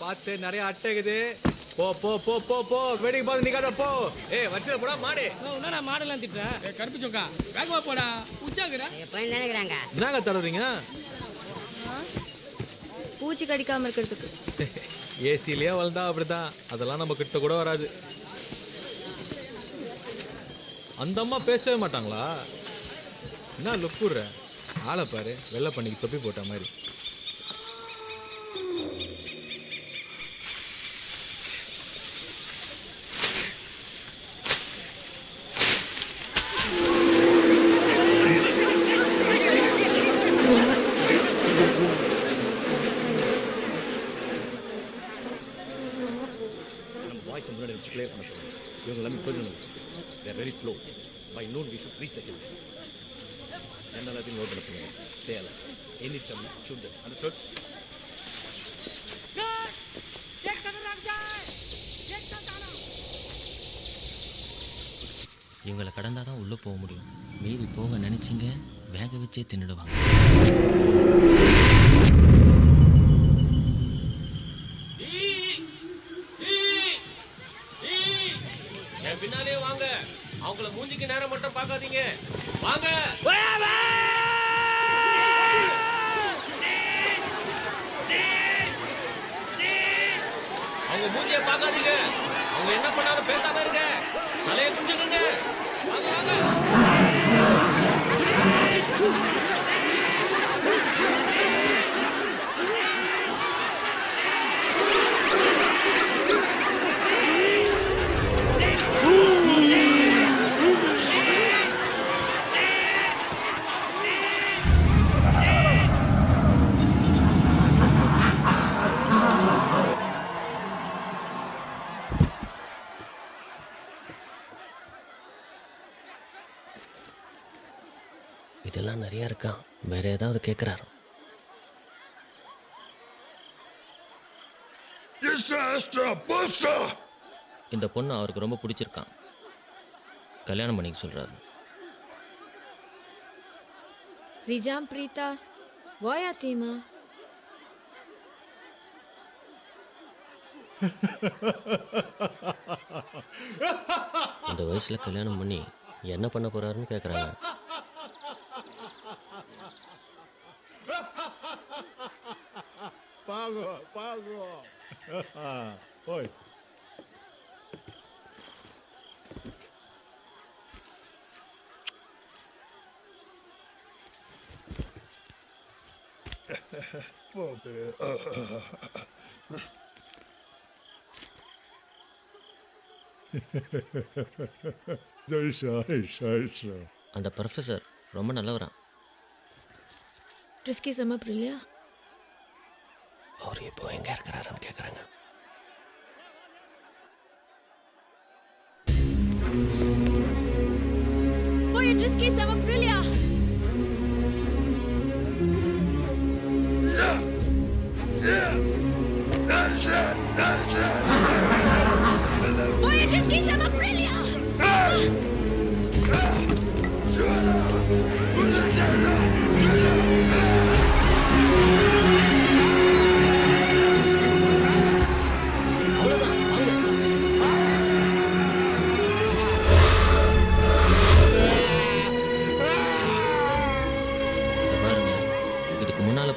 பார்த்து நிறைய அட்டை இருக்குது. போ போ போ போ போ வேடிக்கை பார்த்து நிக்காத போ. வரிசையில் போடா மாடு. என்னடா மாடெல்லாம் திட்டுற? கருப்பு சொக்கா வேகமா போடா. உச்சாக்குற நினைக்கிறாங்க என்னங்க தருவீங்க? பூச்சி கடிக்காம இருக்கிறதுக்கு. ஏசிலேயே வளர்ந்தா அப்படிதான். அதெல்லாம் நம்ம கிட்ட கூட வராது. அந்த அம்மா பேசவே மாட்டாங்களா? என்ன லுக்குற ஆளை பாரு, வெள்ளை பண்ணிக்கு தொப்பி போட்ட மாதிரி. இவங்க எல்லாமே கொஞ்சம் they are very slow. By noon we should reach the hill. எல்லாத்தையும் நோட் பண்ண சொல்லுங்க. Stay alert. Any trouble, shoot them. Understood? இவங்களை கடந்தாதான் உள்ளே போக முடியும். மீறி போக நினைச்சிங்க வேக வச்சே தின்னுடுவாங்க. பின்னாலே வாங்க. அவங்கள மூஞ்சிக்கு நேரம் மட்டும் பார்க்காதீங்க. வாங்க. அவங்க மூஞ்சியை பார்க்காதீங்க. அவங்க என்ன பண்ணாலும் பேசாம இருங்க. தலையை குஞ்சுங்க. வாங்க வாங்க. இதெல்லாம் நிறைய இருக்கான். வேற ஏதாவது கேட்குறாரு? இந்த பொண்ணு அவருக்கு ரொம்ப பிடிச்சிருக்கான். கல்யாணம் பண்ணிக்க சொல்றாரு. Rijam Prita, voja tima. இந்த வயசுல கல்யாணம் பண்ணி என்ன பண்ண போறாருன்னு கேட்குறாங்க. Pago. Oi. அந்த ப்ரொஃபஸர் ரொம்ப நல்லவரா. Triski sama Prilia. அவர் இப்போ எங்க இருக்கிறாருன்னு கேட்குறாங்க. Voja Triski sama Prilia. Voja Triski sama Prilia.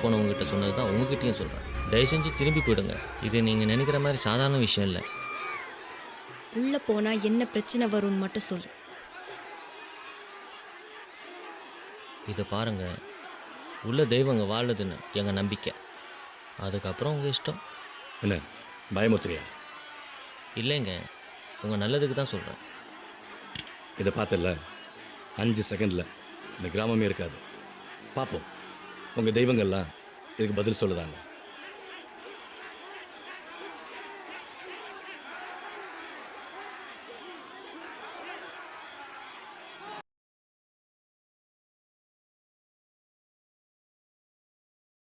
போனவங்ககிட்ட சொன்னது தான் உங்ககிட்டயும் சொல்கிறேன். தயவு செஞ்சு திரும்பி போயிடுங்க. இது நீங்கள் நினைக்கிற மாதிரி சாதாரண விஷயம் இல்லை. உள்ள போனா என்ன பிரச்சனை வரும்னு மட்டும் சொல்லு. இதை பாருங்க, உள்ள தெய்வங்க வாழுதுன்னு எங்கள் நம்பிக்கை. அதுக்கப்புறம் உங்கள் இஷ்டம். என்ன பயமுத்திரியா? இல்லைங்க, உங்கள் நல்லதுக்கு தான் சொல்கிறேன். இதை பார்த்தல 5 செகண்டில் இந்த கிராமமே இருக்காது. பார்ப்போம் உங்கள் தெய்வங்கள்லாம் இதுக்கு பதில் சொல்லுதாங்க.